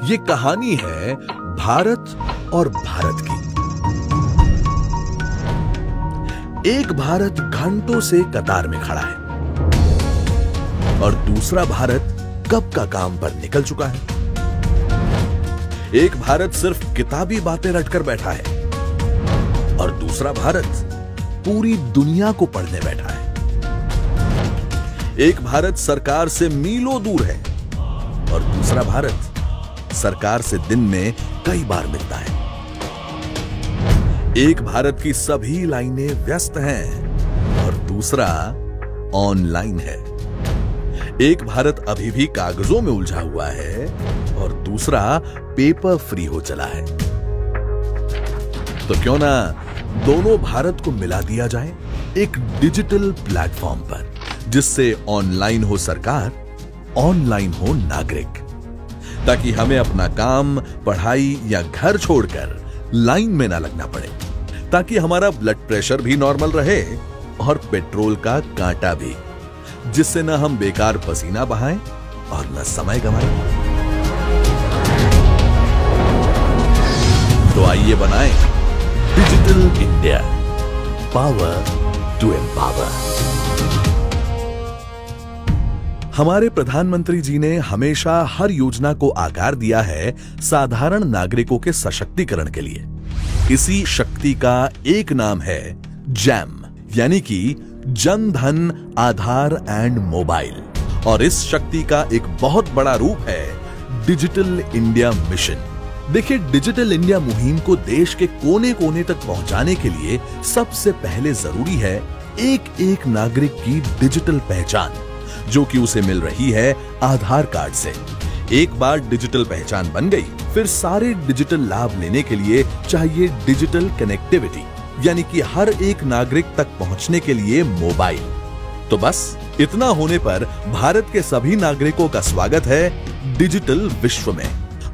ये कहानी है भारत और भारत की। एक भारत घंटों से कतार में खड़ा है और दूसरा भारत कब का काम पर निकल चुका है। एक भारत सिर्फ किताबी बातें रटकर बैठा है और दूसरा भारत पूरी दुनिया को पढ़ने बैठा है। एक भारत सरकार से मीलों दूर है और दूसरा भारत सरकार से दिन में कई बार मिलता है। एक भारत की सभी लाइनें व्यस्त हैं और दूसरा ऑनलाइन है। एक भारत अभी भी कागजों में उलझा हुआ है और दूसरा पेपर फ्री हो चला है। तो क्यों ना दोनों भारत को मिला दिया जाए एक डिजिटल प्लेटफॉर्म पर, जिससे ऑनलाइन हो सरकार, ऑनलाइन हो नागरिक, ताकि हमें अपना काम, पढ़ाई या घर छोड़कर लाइन में ना लगना पड़े, ताकि हमारा ब्लड प्रेशर भी नॉर्मल रहे और पेट्रोल का कांटा भी, जिससे न हम बेकार पसीना बहाएं और न समय गंवाएं। तो आइए बनाएं digital India, power to empower. हमारे प्रधानमंत्री जी ने हमेशा हर योजना को आकार दिया है साधारण नागरिकों के सशक्तिकरण के लिए। इसी शक्ति का एक नाम है जैम, यानी कि जन धन आधार एंड मोबाइल। और इस शक्ति का एक बहुत बड़ा रूप है डिजिटल इंडिया मिशन। देखिए, डिजिटल इंडिया मुहिम को देश के कोने कोने तक पहुंचाने के लिए सबसे पहले जरूरी है एक एक नागरिक की डिजिटल पहचान, जो कि उसे मिल रही है आधार कार्ड से। एक बार डिजिटल पहचान बन गई, फिर सारे डिजिटल लाभ लेने के लिए चाहिए डिजिटल कनेक्टिविटी, यानी कि हर एक नागरिक तक पहुंचने के लिए मोबाइल। तो बस इतना होने पर भारत के सभी नागरिकों का स्वागत है डिजिटल विश्व में।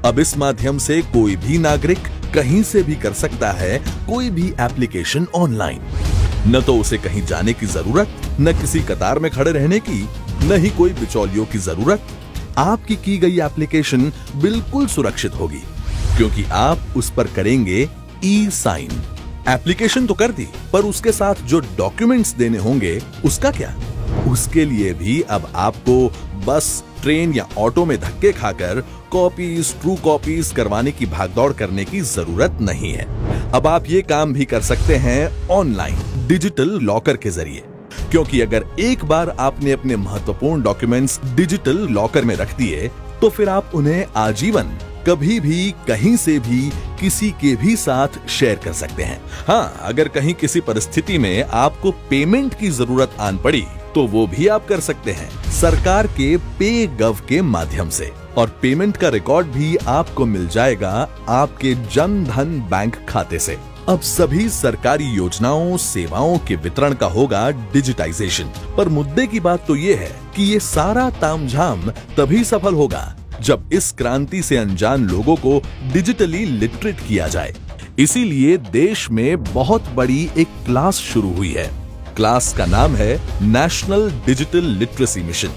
अब इस माध्यम से कोई भी नागरिक कहीं से भी कर सकता है कोई भी एप्लीकेशन ऑनलाइन। न तो उसे कहीं जाने की जरूरत, न किसी कतार में खड़े रहने की, न ही कोई बिचौलियों की जरूरत। आपकी की गई एप्लीकेशन बिल्कुल सुरक्षित होगी, क्योंकि आप उस पर करेंगे ई साइन। एप्लीकेशन तो कर दी, पर उसके साथ जो डॉक्यूमेंट्स देने होंगे उसका क्या? उसके लिए भी अब आपको बस, ट्रेन या ऑटो में धक्के खाकर कॉपीज, ट्रू कॉपीज करवाने की भागदौड़ करने की जरूरत नहीं है। अब आप ये काम भी कर सकते हैं ऑनलाइन डिजिटल लॉकर के जरिए, क्योंकि अगर एक बार आपने अपने महत्वपूर्ण डॉक्यूमेंट्स डिजिटल लॉकर में रख दिए, तो फिर आप उन्हें आजीवन कभी भी, कहीं से भी, किसी के भी साथ शेयर कर सकते हैं। हाँ, अगर कहीं किसी परिस्थिति में आपको पेमेंट की जरूरत आन पड़ी, तो वो भी आप कर सकते हैं सरकार के पे गव के माध्यम से। और पेमेंट का रिकॉर्ड भी आपको मिल जाएगा आपके जन धन बैंक खाते से। अब सभी सरकारी योजनाओं, सेवाओं के वितरण का होगा डिजिटाइजेशन। पर मुद्दे की बात तो ये है कि ये सारा तामझाम तभी सफल होगा जब इस क्रांति से अनजान लोगों को डिजिटली लिटरेट किया जाए। इसीलिए देश में बहुत बड़ी एक क्लास शुरू हुई है। क्लास का नाम है नेशनल डिजिटल लिटरेसी मिशन,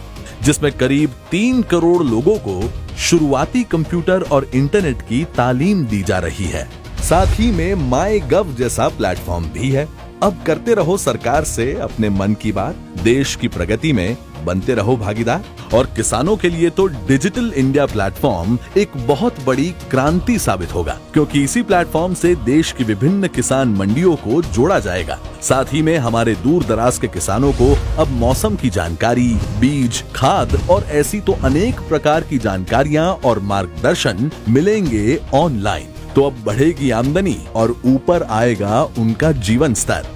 जिसमें करीब 3 करोड़ लोगों को शुरुआती कंप्यूटर और इंटरनेट की तालीम दी जा रही है। साथ ही में माई गव जैसा प्लेटफॉर्म भी है। अब करते रहो सरकार से अपने मन की बात, देश की प्रगति में बनते रहो भागीदार। और किसानों के लिए तो डिजिटल इंडिया प्लेटफॉर्म एक बहुत बड़ी क्रांति साबित होगा, क्योंकि इसी प्लेटफॉर्म से देश की विभिन्न किसान मंडियों को जोड़ा जाएगा। साथ ही में हमारे दूर दराज के किसानों को अब मौसम की जानकारी, बीज, खाद और ऐसी तो अनेक प्रकार की जानकारियां और मार्गदर्शन मिलेंगे ऑनलाइन। तो अब बढ़ेगी आमदनी और ऊपर आएगा उनका जीवन स्तर।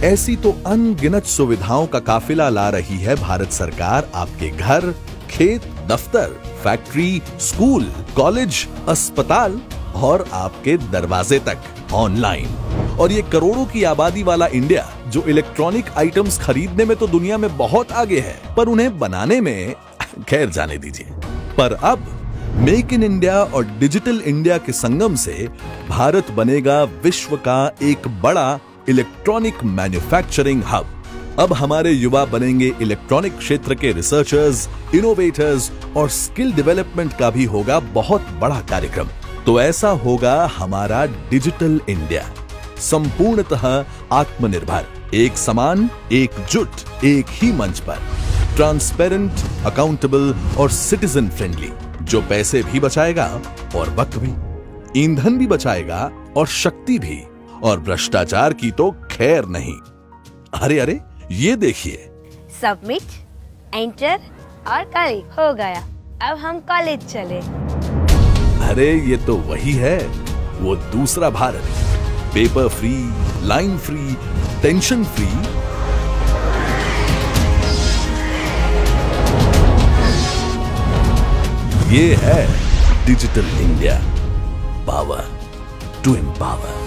ऐसी तो अनगिनत सुविधाओं का काफिला ला रही है भारत सरकार आपके घर, खेत, दफ्तर, फैक्ट्री, स्कूल, कॉलेज, अस्पताल और आपके दरवाजे तक ऑनलाइन। और ये करोड़ों की आबादी वाला इंडिया, जो इलेक्ट्रॉनिक आइटम्स खरीदने में तो दुनिया में बहुत आगे है, पर उन्हें बनाने में खैर जाने दीजिए। पर अब मेक इन इंडिया और डिजिटल इंडिया के संगम से भारत बनेगा विश्व का एक बड़ा इलेक्ट्रॉनिक मैन्युफैक्चरिंग हब। अब हमारे युवा बनेंगे इलेक्ट्रॉनिक क्षेत्र के रिसर्चर्स, इनोवेटर्स और स्किल डेवलपमेंट का भी होगा बहुत बड़ा कार्यक्रम। तो ऐसा होगा हमारा डिजिटल इंडिया, संपूर्णतः आत्मनिर्भर, एक समान, एकजुट, एक ही मंच पर, ट्रांसपेरेंट, अकाउंटेबल और सिटीजन फ्रेंडली, जो पैसे भी बचाएगा और वक्त भी, ईंधन भी बचाएगा और शक्ति भी, और भ्रष्टाचार की तो खैर नहीं। अरे अरे, ये देखिए, सबमिट, एंटर और क्लिक हो गया। अब हम कॉलेज चले। अरे ये तो वही है, वो दूसरा भारत, paper free, line free, tension free. ये है digital India, power to empower.